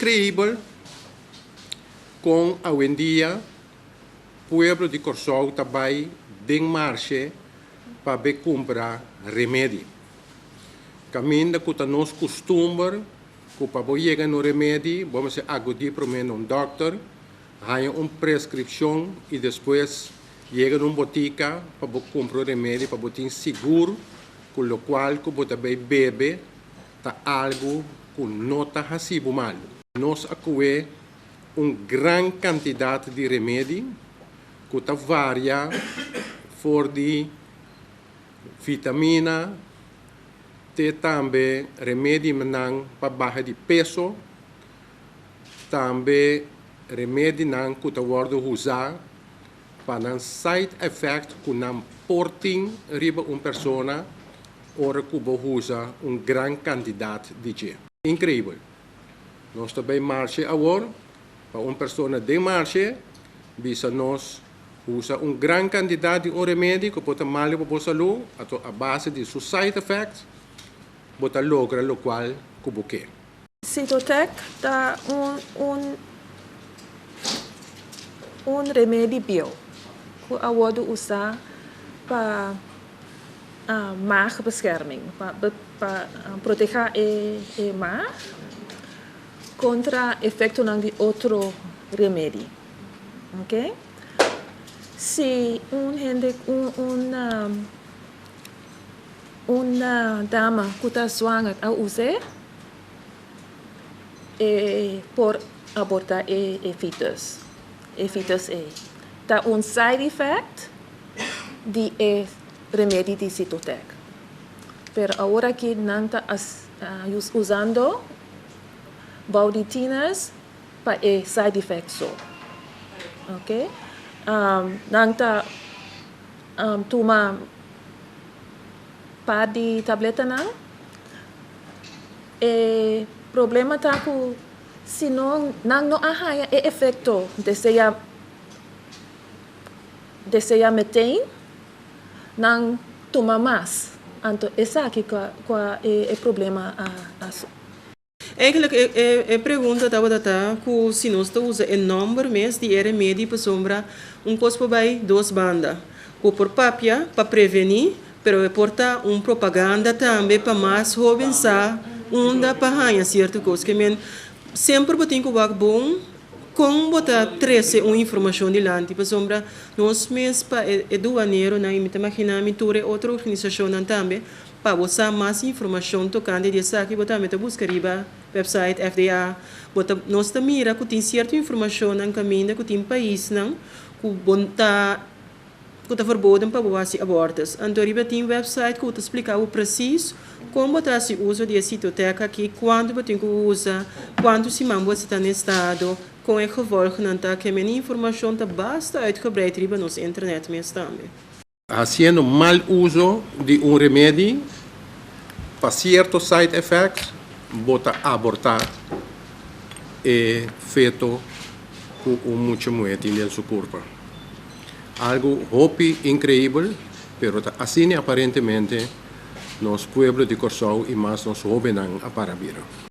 increíble com hoje em dia pueblo de Corsol também tem marcha para comprar remédio. Caminho que nós costumamos que para chegar no remédio vamos acudir primeiro um doctor, ganha uma prescrição e depois chega numa botica para comprar remédio para ter seguro, com o qual que você bebe tá algo que não está assim mal. Nós acué uma grande quantidade de remédio que está varia for de vitamina, tem também remédio para baixar de peso, também remédio que está usado para side effect que não portem riba uma pessoa ora que usa uma grande quantidade de dia. Incrível. Nós também marcha agora para uma pessoa de marcha, bisa nós usa uma grande quantidade de remédio que pode mal para a saúde, a base de seus side effects, pode lograr o qual que você quer. Cytotec dá remédio bio que a worden usar para maagbescherming, para proteger a maag contra efeito de outro remédio. Ok? Se uma dama que está zwanger a usar, por abortar o fetus. O fetus dá side effect de remédio de Cytotec. Pero agora que não está usando bauditinas para side effects só. Ok? Não está toma par de tableta não. O problema está que se não há efeito deseja meter, não toma mais. Então, esse aqui é o problema. Eigenlijk, a pergunta estava que se nós usa o número mês de remédio para sombra, coisa para duas bandas. Por papia, para prevenir, pero porta propaganda também para mais jovens para ganhar certa coisa. Que sempre tem que ser bom, com botar trazer uma informação de lá, para sombra, nós mesmos para aduaneiro, na imagina mitura outra organização também, para você mais informação tocante dessa aqui, botar meta buscar riba website FDA, botar nós também mira que tem certa informação no caminho que tem país não, que bonta que está verboden para fazer abortos. Então, riba tem website que explica o preciso como botar se uso de Cytotec aqui, quando você tem que usar, quando se mambo está no estado, com o gevolg não tá que a minha informação está basta uitgebreid riba nos internet mesmo também. Haciendo mal uso de um remédio para certos side effects, bota abortar e feito com muita moeda em seu corpo. Algo hopi incrível, pero assim aparentemente nos pueblos de Corsol e mais nos jovens a Parabira.